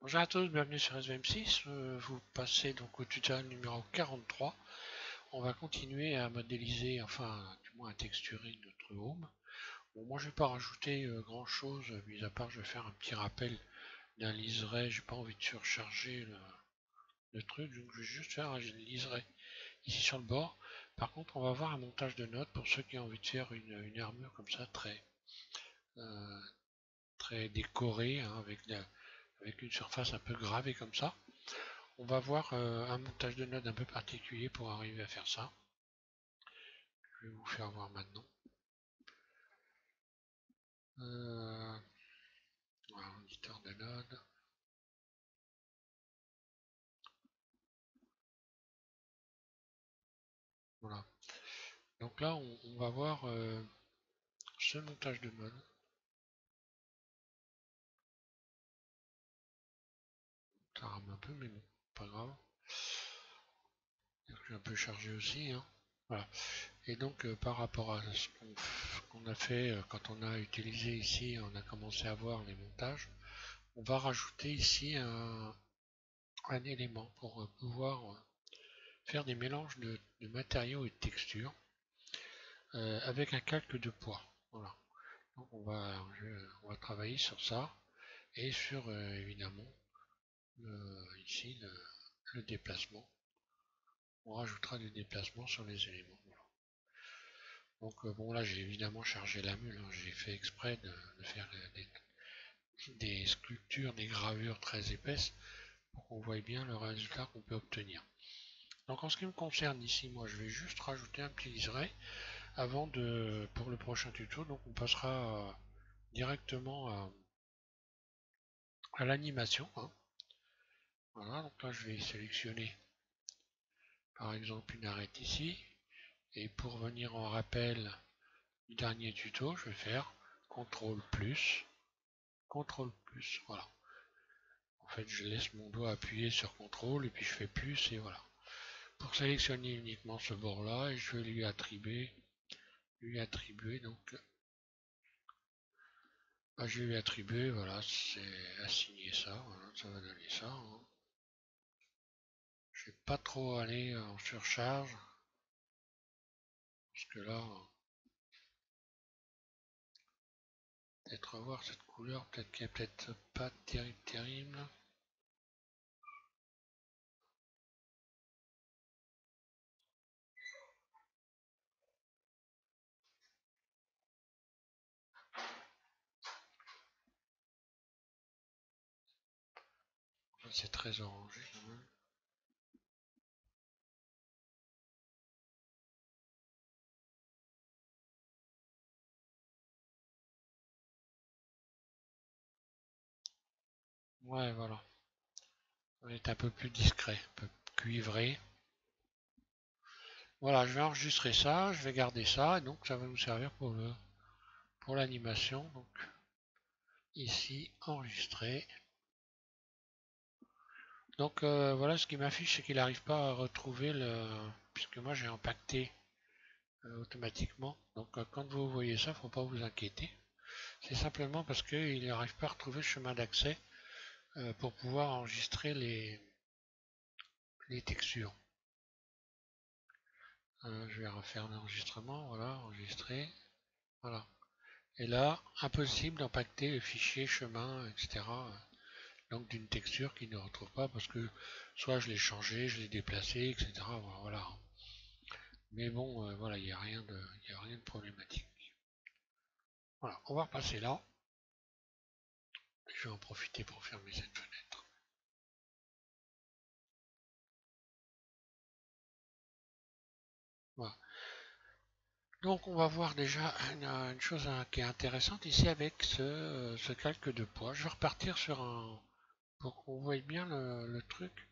Bonjour à tous, bienvenue sur SVM6. Vous passez donc au tutoriel numéro 43. On va continuer à modéliser, enfin du moins à texturer notre home. Bon, moi je vais pas rajouter grand chose, mis à part je vais faire un petit rappel d'un liseré. J'ai pas envie de surcharger le truc, donc je vais juste faire un liseré ici sur le bord. Par contre, on va voir un montage de notes pour ceux qui ont envie de faire une armure comme ça euh, très décorée, hein, avec une surface un peu gravée comme ça. On va voir un montage de nodes un peu particulier pour arriver à faire ça. Je vais vous faire voir maintenant. Euh, voilà, éditeur de nodes. Voilà. Donc là, on va voir ce montage de nodes. Ça rame un peu, mais bon, pas grave. Je suis un peu chargé aussi, hein. Voilà. Et donc, par rapport à ce qu'on a fait quand on a utilisé ici, on a commencé à voir les montages, on va rajouter ici un élément pour pouvoir faire des mélanges de matériaux et de textures avec un calque de poids. Voilà. Donc on va travailler sur ça et sur évidemment ici le déplacement. On rajoutera des déplacements sur les éléments. Voilà. Donc bon là j'ai évidemment chargé la mule, hein. J'ai fait exprès de faire des sculptures, des gravures très épaisses pour qu'on voie bien le résultat qu'on peut obtenir. Donc en ce qui me concerne ici, moi je vais juste rajouter un petit liseré avant pour le prochain tuto. Donc on passera directement à l'animation, hein. Voilà, donc là je vais sélectionner par exemple une arête ici. Et pour venir en rappel du dernier tuto, je vais faire CTRL plus, CTRL plus, voilà. En fait, je laisse mon doigt appuyer sur CTRL et puis je fais plus et voilà. Pour sélectionner uniquement ce bord-là, et je vais lui attribuer donc, je vais lui attribuer, voilà, c'est assigner ça, voilà, ça va donner ça, hein. Je vais pas trop aller en surcharge, parce que là, peut-être revoir cette couleur, peut-être qu'elle est peut-être pas terrible. C'est très orangé quand même. Ouais, voilà. On est un peu plus discret, un peu cuivré. Voilà, je vais enregistrer ça, je vais garder ça, et donc ça va nous servir pour l'animation. Donc ici, enregistrer. Donc voilà, ce qui m'affiche, c'est qu'il n'arrive pas à retrouver puisque moi j'ai impacté automatiquement. Donc quand vous voyez ça, il ne faut pas vous inquiéter. C'est simplement parce qu'il n'arrive pas à retrouver le chemin d'accès pour pouvoir enregistrer les textures. Je vais refaire l'enregistrement, voilà, enregistrer, voilà. Et là, impossible d'impacter le fichier chemin, etc. Donc d'une texture qu'il ne retrouve pas parce que soit je l'ai changé, je l'ai déplacé, etc. Voilà. Mais bon, voilà, il y a rien de problématique. Voilà, on va repasser là. Je vais en profiter pour fermer cette fenêtre. Voilà. Donc on va voir déjà une chose qui est intéressante ici avec ce calque de poids. Je vais repartir sur pour qu'on voie bien le truc,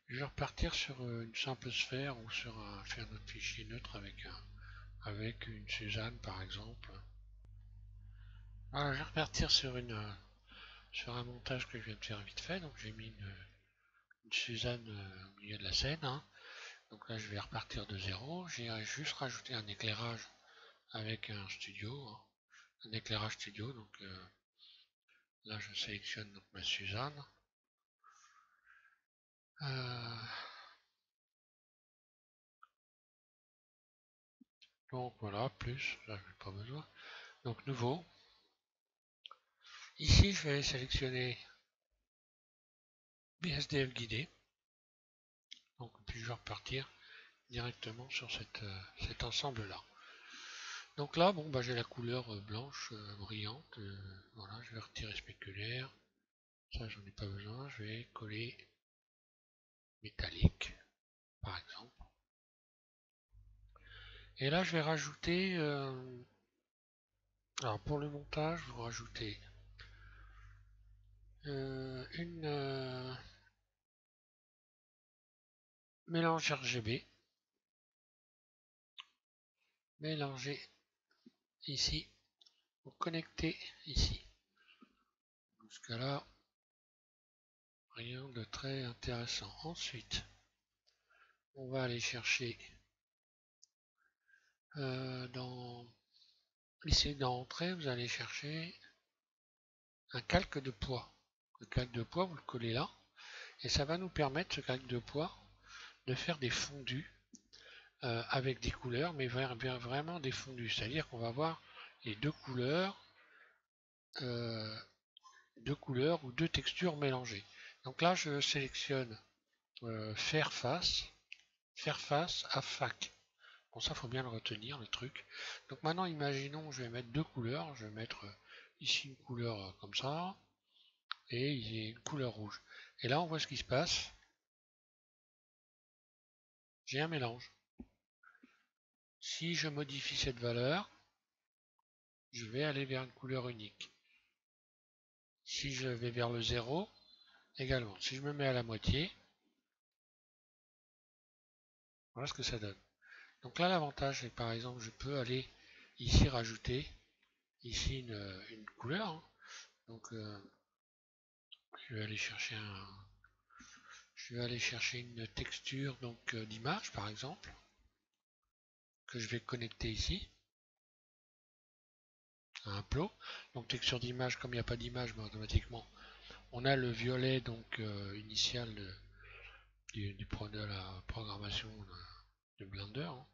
je vais repartir sur une simple sphère ou faire notre fichier neutre avec une Suzanne par exemple. Voilà, je vais repartir sur un montage que je viens de faire vite fait. Donc j'ai mis une Suzanne au milieu de la scène, hein. Donc là je vais repartir de zéro. J'ai juste rajouté un éclairage avec un studio, hein. Un éclairage studio. Donc là je sélectionne donc ma Suzanne. Donc voilà, plus, là j'ai pas besoin. Donc nouveau. Ici je vais sélectionner BSDF guidé. Donc puis je vais repartir directement sur cet ensemble là. Donc là, bon bah j'ai la couleur blanche brillante. Voilà, je vais retirer spéculaire. Ça j'en ai pas besoin. Je vais coller métallique, par exemple. Et là je vais rajouter. Alors pour le montage, vous rajoutez une mélange RGB. Mélangez ici. Vous connectez ici. Jusqu'à là, rien de très intéressant. Ensuite, on va aller chercher ici dans Entrée, vous allez chercher un calque de poids. Le calque de poids, vous le collez là, et ça va nous permettre, ce calque de poids, de faire des fondus avec des couleurs, mais vraiment des fondus. C'est-à-dire qu'on va avoir les euh, deux couleurs ou deux textures mélangées. Donc là, je sélectionne faire face à fac. Bon, ça, faut bien le retenir, le truc. Donc maintenant, imaginons, je vais mettre deux couleurs. Je vais mettre ici une couleur comme ça, et ici une couleur rouge. Et là, on voit ce qui se passe. J'ai un mélange. Si je modifie cette valeur, je vais aller vers une couleur unique. Si je vais vers le 0, également. Si je me mets à la moitié, voilà ce que ça donne. Donc là, l'avantage, c'est que par exemple, je peux aller ici rajouter ici une couleur. Hein. Donc, je vais aller chercher une texture donc d'image, par exemple, que je vais connecter ici à un plot. Donc texture d'image, comme il n'y a pas d'image, mais automatiquement, on a le violet donc initial de la programmation de Blender, hein,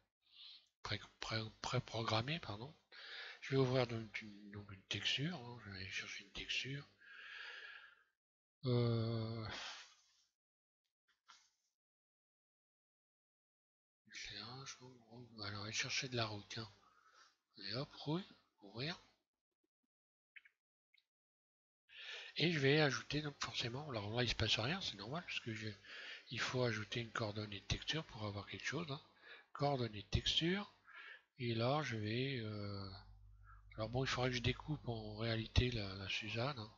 pré-programmé, pardon. Je vais ouvrir donc une texture, hein, je vais aller chercher une texture. Alors, aller chercher de la roue, tiens. Et hop, rouille, ouvrir. Et je vais ajouter donc forcément, alors là il se passe rien, c'est normal, parce que il faut ajouter une coordonnée de texture pour avoir quelque chose. Hein. Coordonnée de texture. Et là je vais... alors bon, il faudrait que je découpe en réalité la Suzanne hein,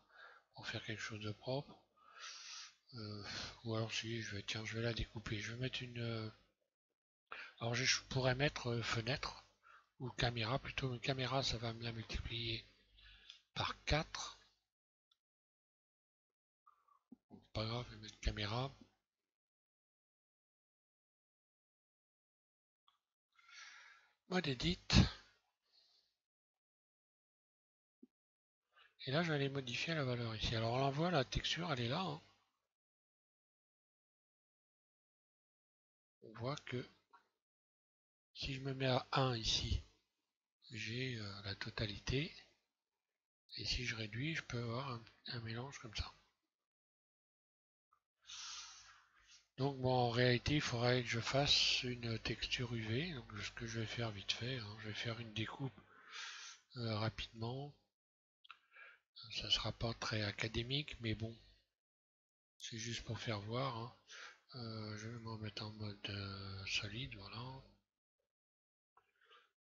pour faire quelque chose de propre. Ou alors si, tiens, je vais la découper. Je vais mettre une... alors je pourrais mettre fenêtre ou caméra plutôt. Une caméra, ça va me la multiplier par 4. Bon, pas grave, je vais mettre caméra. Mode edit. Et là, je vais aller modifier la valeur ici. Alors, on l'envoie, la texture, elle est là. Hein. On voit que si je me mets à 1 ici, j'ai la totalité. Et si je réduis, je peux avoir un mélange comme ça. Donc bon, en réalité, il faudrait que je fasse une texture UV. Donc ce que je vais faire vite fait, hein, je vais faire une découpe rapidement. Ça sera pas très académique, mais bon, c'est juste pour faire voir. Hein. Je vais me remettre en mode solide, voilà.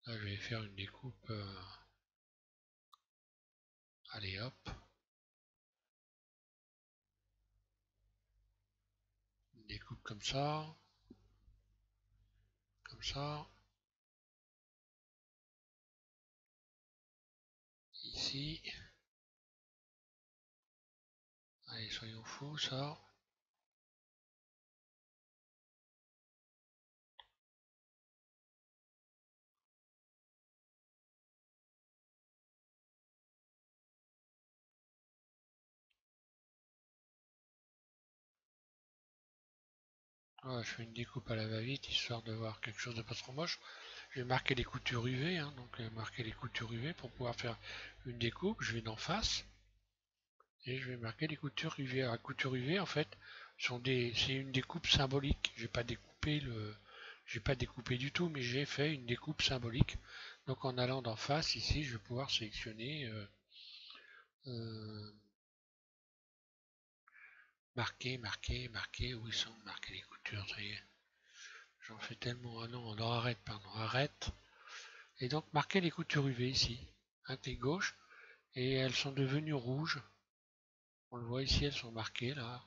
Là, je vais faire une découpe. Allez hop. Une découpe comme ça. Comme ça. Ici. Allez, soyons fous, ça. Voilà, je fais une découpe à la va-vite histoire de voir quelque chose de pas trop moche. Je vais marquer les coutures UV, hein, donc marquer les coutures UV pour pouvoir faire une découpe. Je vais d'en face et je vais marquer les coutures UV. Alors, la couture UV en fait c'est une découpe symbolique. J'ai pas découpé du tout, mais j'ai fait une découpe symbolique. Donc en allant d'en face ici, je vais pouvoir sélectionner euh, marquer, où ils sont, marquer les coutures, ça y est. J'en fais tellement, ah non, non, arrête, pardon, arrête. Et donc marquer les coutures UV ici, un clic gauche, et elles sont devenues rouges. On le voit ici, elles sont marquées là.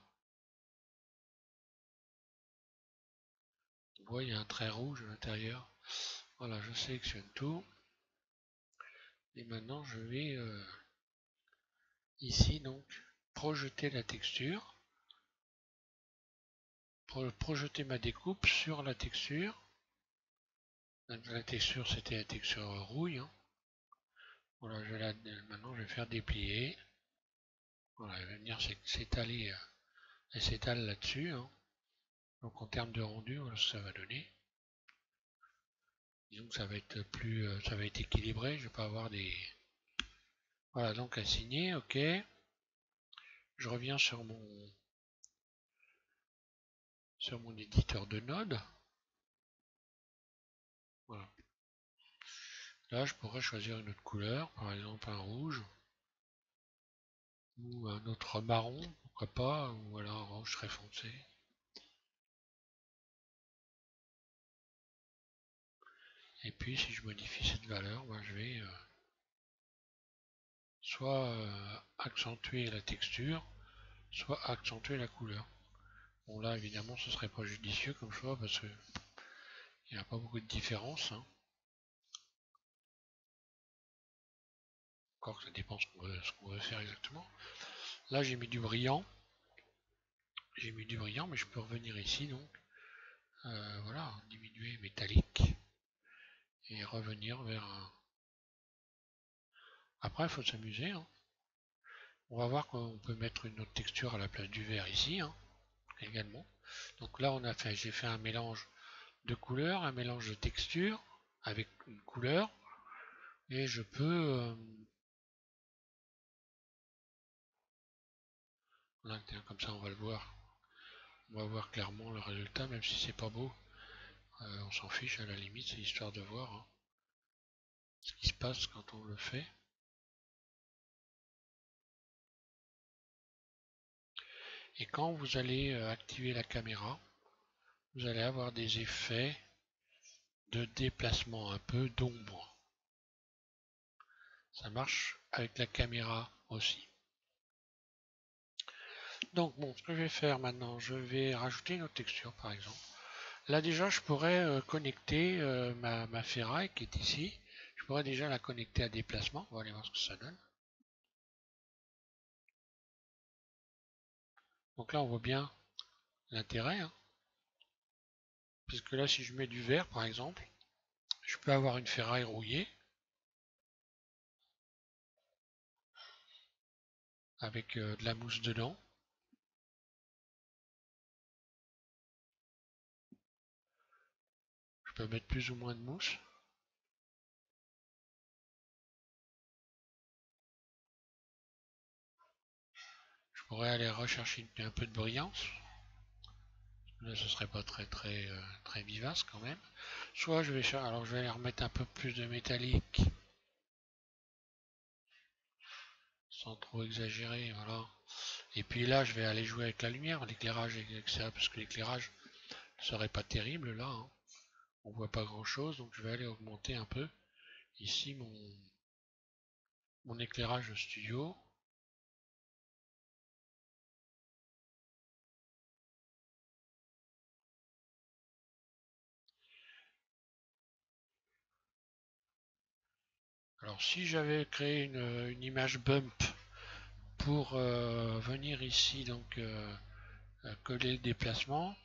On voit, il y a un trait rouge à l'intérieur. Voilà, je sélectionne tout. Et maintenant, je vais ici donc projeter la texture. Projeter ma découpe sur la texture. La texture, c'était la texture rouille. Hein. Voilà, maintenant, je vais faire déplier. Voilà, elle va venir s'étaler. Elle s'étale là-dessus. Hein. Donc en termes de rendu, voilà ce que ça va donner. Disons que ça va être ça va être équilibré. Je vais pas avoir des. Voilà, donc à signer, ok. Je reviens sur mon éditeur de Node. Voilà. Là, je pourrais choisir une autre couleur, par exemple un rouge ou un autre marron, pourquoi pas, ou alors un rouge très foncé. Et puis, si je modifie cette valeur, moi, je vais soit accentuer la texture, soit accentuer la couleur. Bon, là, évidemment, ce serait pas judicieux comme choix parce que il n'y a pas beaucoup de différence. Hein. Encore que ça dépend ce qu'on veut faire exactement. Là, j'ai mis du brillant. J'ai mis du brillant, mais je peux revenir ici, donc. Voilà, diminuer métallique. Et revenir vers un. Après, il faut s'amuser. Hein. On va voir qu'on peut mettre une autre texture à la place du vert ici, hein, également. Donc là, j'ai fait un mélange de couleurs, un mélange de textures avec une couleur. Et je peux. Là, comme ça, on va le voir. On va voir clairement le résultat, même si c'est pas beau. On s'en fiche à la limite, c'est histoire de voir hein, ce qui se passe quand on le fait. Et quand vous allez activer la caméra, vous allez avoir des effets de déplacement, un peu d'ombre. Ça marche avec la caméra aussi. Donc bon, ce que je vais faire maintenant, je vais rajouter une autre texture par exemple. Là déjà, je pourrais connecter ma ferraille qui est ici. Je pourrais déjà la connecter à déplacement. On va aller voir ce que ça donne. Donc là, on voit bien l'intérêt. Hein, puisque là, si je mets du vert par exemple, je peux avoir une ferraille rouillée avec de la mousse dedans. Je peux mettre plus ou moins de mousse. Je pourrais aller rechercher un peu de brillance. Là, ce serait pas très vivace quand même. Soit alors je vais aller remettre un peu plus de métallique, sans trop exagérer, voilà. Et puis là, je vais aller jouer avec la lumière, l'éclairage, etc. Parce que l'éclairage ne serait pas terrible là. Hein. On voit pas grand chose, donc je vais aller augmenter un peu ici mon éclairage studio. Alors si j'avais créé une image bump pour venir ici donc coller le déplacement,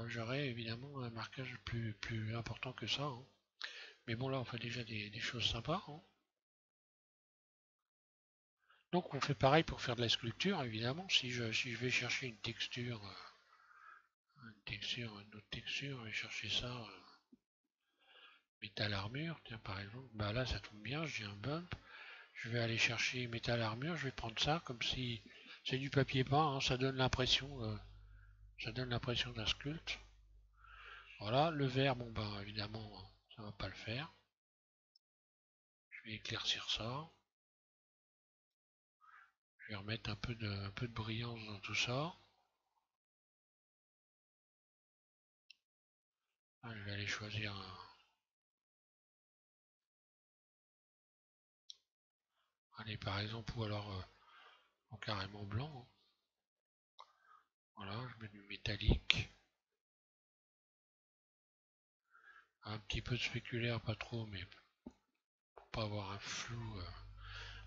j'aurais évidemment un marquage plus important que ça. Hein. Mais bon là on fait déjà des choses sympas. Hein. Donc on fait pareil pour faire de la sculpture évidemment. Si je vais chercher une texture, une autre texture, je vais chercher ça. Métal armure, tiens par exemple. Bah là ça tombe bien, j'ai un bump. Je vais aller chercher métal armure, je vais prendre ça comme si c'est du papier peint, hein, ça donne l'impression d'un sculpte. Voilà, le vert, bon bah évidemment ça va pas le faire. Je vais éclaircir ça. Je vais remettre un peu de brillance dans tout ça. Ah, je vais aller choisir un. Allez par exemple, ou alors en carrément blanc, hein. Voilà, je mets du métallique. Un petit peu de spéculaire, pas trop, mais pour pas avoir un flou.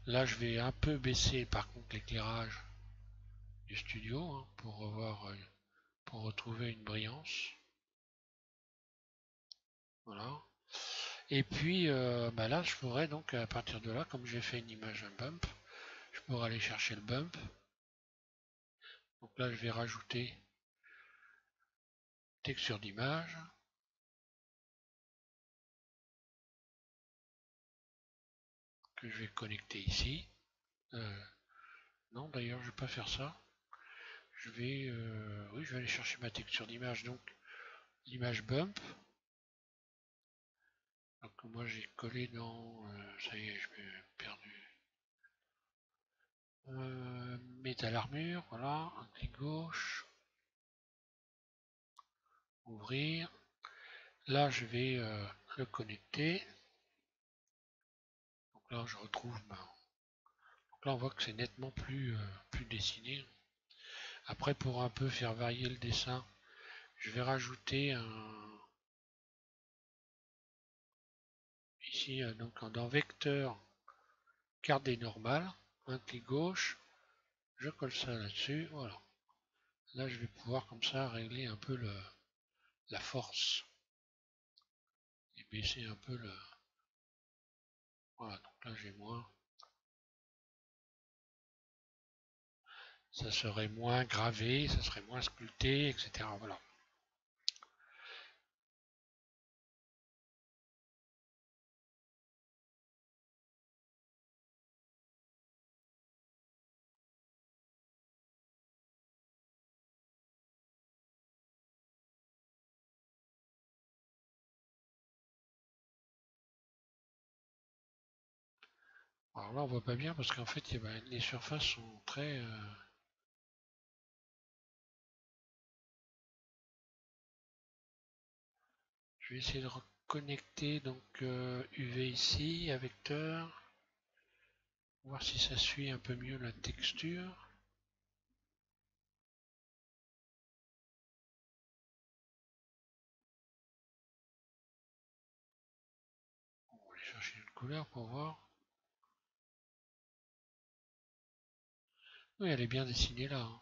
Là, je vais un peu baisser par contre l'éclairage du studio, hein, pour revoir, pour retrouver une brillance. Voilà. Et puis bah là, je pourrais donc à partir de là, comme j'ai fait une image un bump, je pourrais aller chercher le bump. Donc là, je vais rajouter texture d'image que je vais connecter ici. Non, d'ailleurs, je vais pas faire ça. Oui, je vais aller chercher ma texture d'image, donc l'image bump. Donc moi j'ai collé dans, ça y est, je m'ai perdu. Métal armure, voilà, un clic gauche, ouvrir. Là je vais le connecter. Donc là je retrouve donc là on voit que c'est nettement plus dessiné. Après pour un peu faire varier le dessin, je vais rajouter ici donc dans vecteur carte des normales, un clic gauche, je colle ça là-dessus, voilà. Là je vais pouvoir comme ça régler un peu la force et baisser un peu le. Voilà, donc là j'ai moins. Ça serait moins gravé, ça serait moins sculpté, etc. Voilà. Alors là on voit pas bien parce qu'en fait les surfaces sont très. Je vais essayer de reconnecter donc UV ici à vecteur. Voir si ça suit un peu mieux la texture. On va aller chercher une couleur pour voir. Oui, elle est bien dessinée là, hein.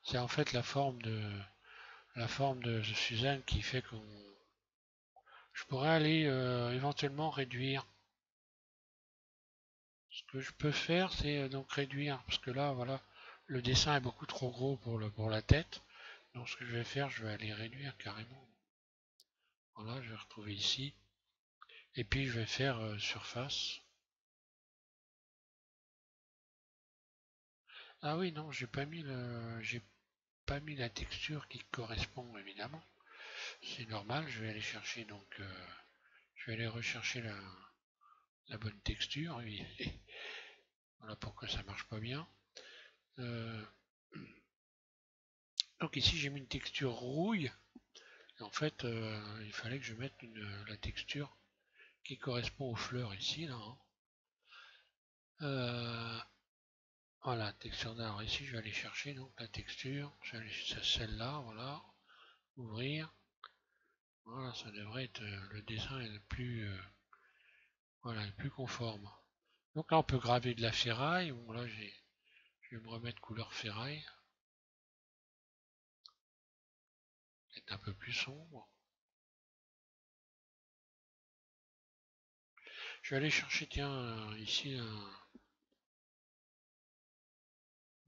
C'est en fait la forme de Suzanne qui fait qu'on. Je pourrais aller éventuellement réduire. Ce que je peux faire, c'est donc réduire, parce que là, voilà, le dessin est beaucoup trop gros pour la tête. Donc ce que je vais faire, je vais aller réduire carrément. Voilà, je vais retrouver ici. Et puis je vais faire surface. Ah oui, non, j'ai pas mis la texture qui correspond évidemment. C'est normal, je vais aller chercher donc, je vais aller rechercher la bonne texture. Voilà pourquoi ça marche pas bien. Euh, donc ici j'ai mis une texture rouille. En fait, il fallait que je mette la texture qui correspond aux fleurs ici, là, hein. Voilà, texture d'art. Ici, je vais aller chercher donc la texture. Je vais aller chercher celle-là, voilà. Ouvrir. Voilà, ça devrait être le dessin est le plus, voilà, le plus conforme. Donc là, on peut graver de la ferraille. Bon, là, je vais me remettre couleur ferraille. Peut-être un peu plus sombre. Je vais aller chercher, tiens, ici,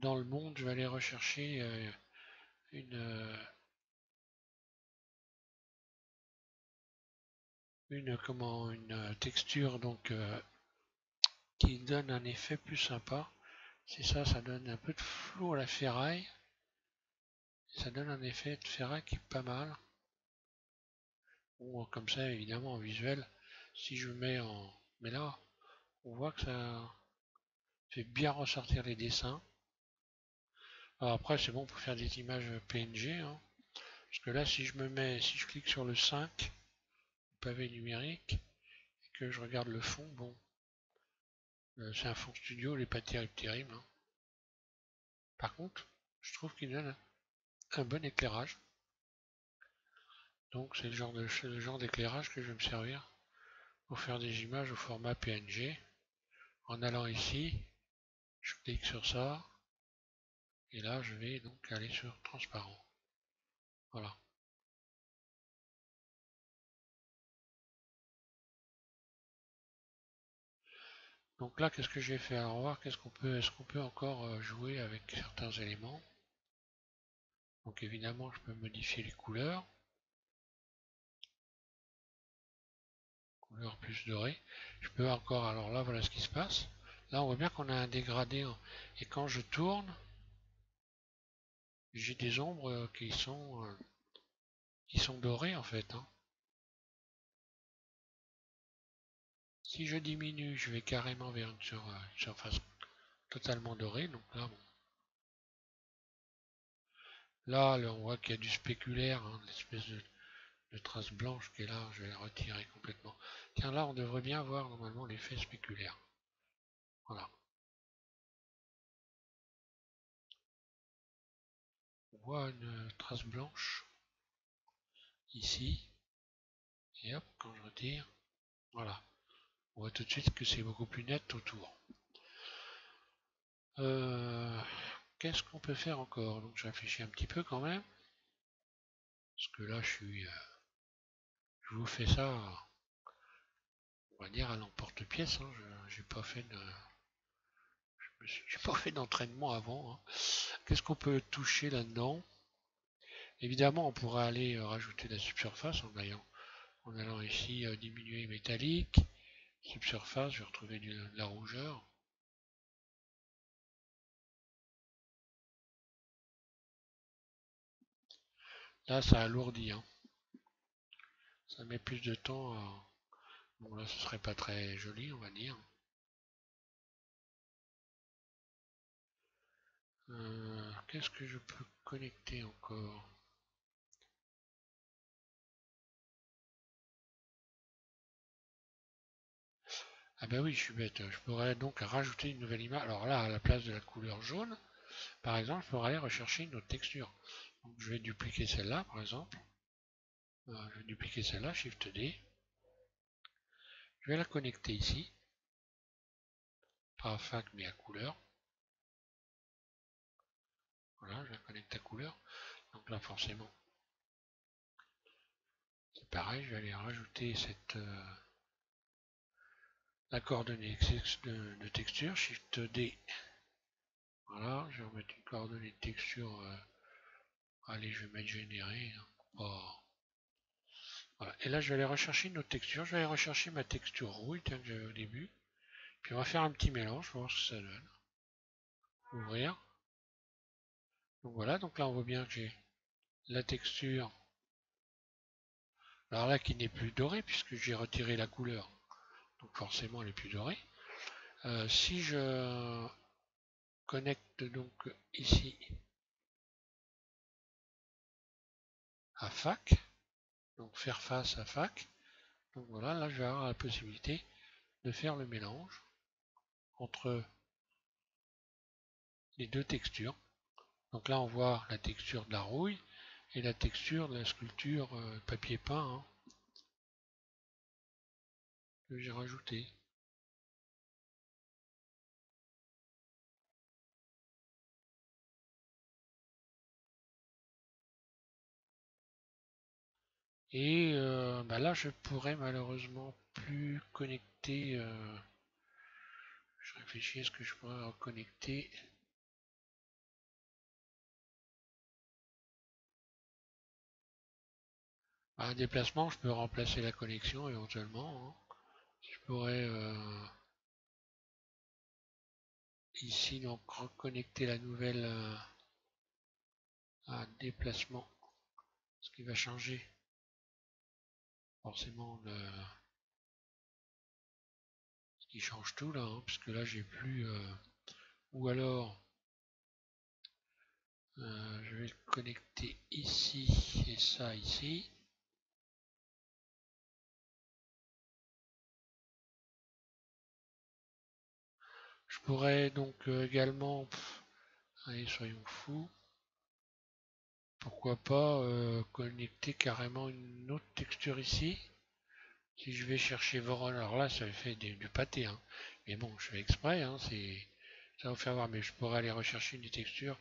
dans le monde, je vais aller rechercher une, une texture donc qui donne un effet plus sympa. C'est ça, ça donne un peu de flou à la ferraille. Ça donne un effet de ferraille qui est pas mal. Ou comme ça, évidemment, en visuel, si je mets en... Mais là, on voit que ça fait bien ressortir les dessins. Alors après, c'est bon pour faire des images PNG. Hein, parce que là, si je clique sur le 5, pavé numérique, et que je regarde le fond, bon, c'est un fond studio, il n'est pas terrible. Hein. Par contre, je trouve qu'il donne un bon éclairage. Donc c'est le genre d'éclairage que je vais me servir pour faire des images au format PNG. En allant ici, je clique sur ça, et là je vais donc aller sur transparent. Voilà. Donc là, qu'est-ce que j'ai fait? Alors, on va voir est-ce qu'on peut encore jouer avec certains éléments. Donc évidemment, je peux modifier les couleurs. Couleur plus dorée. Je peux encore, alors là, voilà ce qui se passe. Là, on voit bien qu'on a un dégradé. Et quand je tourne, j'ai des ombres qui sont dorées en fait. Hein. Si je diminue, je vais carrément vers une surface totalement dorée. Donc là, bon. Là, on voit qu'il y a du spéculaire, hein, l'espèce de trace blanche qui est là. Je vais la retirer complètement. Tiens, là, on devrait bien voir normalement l'effet spéculaire. Voilà. On voit une trace blanche ici. Et hop, quand je retire, voilà. On voit tout de suite que c'est beaucoup plus net autour. Euh, Qu'est-ce qu'on peut faire encore? Donc je réfléchis un petit peu quand même. Parce que là je vous fais ça, on va dire à l'emporte-pièce. Hein. J'ai pas fait j'ai pas fait d'entraînement avant. Hein. Qu'est-ce qu'on peut toucher là-dedans? Évidemment, on pourrait aller rajouter de la subsurface en allant ici diminuer métallique, subsurface, je vais retrouver de la rougeur. Là, ça alourdit. Hein. Ça met plus de temps à... Bon, là, ce serait pas très joli, on va dire. Qu'est-ce que je peux connecter encore? Ah ben oui, je suis bête. Je pourrais donc rajouter une nouvelle image. Alors là, à la place de la couleur jaune, par exemple, je pourrais aller rechercher une autre texture. Donc je vais dupliquer celle-là, par exemple. Je vais dupliquer celle-là, Shift D. Je vais la connecter ici. Pas à fac, mais à couleur. Voilà, je la connecte à couleur. Donc là, forcément, c'est pareil. Je vais aller rajouter la coordonnée de texture, Shift D. Voilà, je vais remettre une coordonnée de texture. Allez, je vais mettre générer. Oh. Voilà. Et là, je vais aller rechercher une autre texture. Je vais aller rechercher ma texture rouille, que j'avais au début. Puis on va faire un petit mélange, pour voir ce que ça donne. Ouvrir. Donc voilà, donc là on voit bien que j'ai la texture. Alors là qui n'est plus dorée puisque j'ai retiré la couleur. Donc forcément elle est plus dorée. Si je connecte donc ici à fac, donc faire face à fac, donc voilà, là je vais avoir la possibilité de faire le mélange entre les deux textures. Donc là on voit la texture de la rouille et la texture de la sculpture papier peint hein, que j'ai rajouté. Et bah là, je pourrais malheureusement plus connecter. Je réfléchis, est-ce que je pourrais reconnecter? Un déplacement, je peux remplacer la connexion éventuellement, hein. Je pourrais ici donc reconnecter la nouvelle à déplacement, ce qui va changer forcément ce qui change tout là, hein, puisque là j'ai plus ou alors je vais le connecter ici et ça ici. Je pourrais donc également, allez soyons fous, pourquoi pas connecter carrément une autre texture ici. Si je vais chercher Voron, alors là ça fait du pâté, hein. Mais bon, je fais exprès, hein, ça va vous faire voir, mais je pourrais aller rechercher une texture.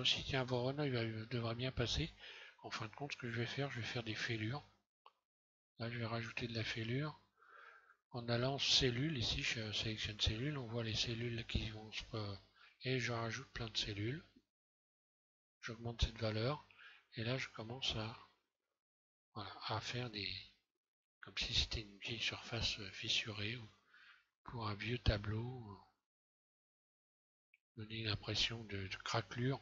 Si tiens, Voron, il devrait bien passer. En fin de compte, ce que je vais faire des fêlures. Là, je vais rajouter de la fêlure. En allant cellules, ici je sélectionne cellules, on voit les cellules qui vont se... Et je rajoute plein de cellules. J'augmente cette valeur. Et là, je commence voilà, à faire des... Comme si c'était une vieille surface fissurée ou pour un vieux tableau. Donner l'impression de craquelure.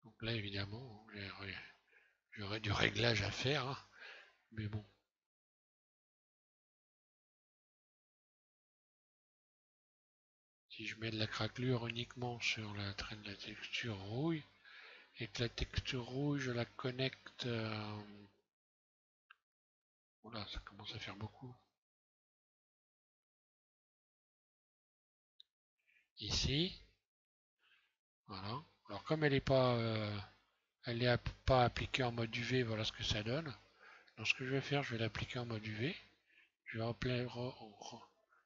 Donc là, évidemment, j'aurais du réglage à faire, hein, mais bon. Si je mets de la craquelure uniquement sur la traîne de la texture rouille, et que la texture rouge, je la connecte... Voilà, ça commence à faire beaucoup. Ici, voilà. Alors comme elle n'est pas appliquée en mode UV, voilà ce que ça donne. Donc ce que je vais faire, je vais l'appliquer en mode UV. Je vais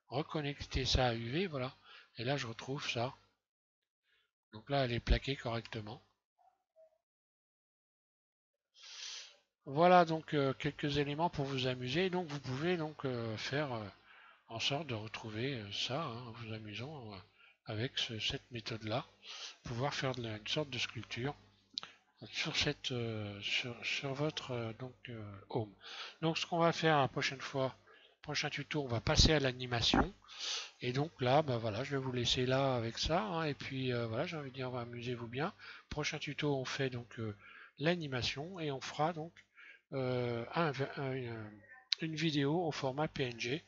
reconnecter ça à UV, voilà. Et là, je retrouve ça. Donc là, elle est plaquée correctement. Voilà donc quelques éléments pour vous amuser. Donc vous pouvez donc faire en sorte de retrouver ça, hein, en vous amusant avec cette méthode-là, pouvoir faire une sorte de sculpture sur sur votre home. Donc ce qu'on va faire la prochaine fois, prochain tuto, on va passer à l'animation. Et donc là, bah voilà, je vais vous laisser là avec ça, hein, et puis voilà, j'ai envie de dire, amusez-vous bien. Prochain tuto, on fait donc l'animation et on fera donc euh, un- un- une vidéo au format PNG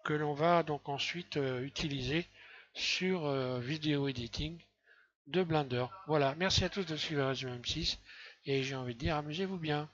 que l'on va donc ensuite utiliser sur vidéo editing de Blender. Voilà, merci à tous de suivre Résumé M6 et j'ai envie de dire amusez-vous bien.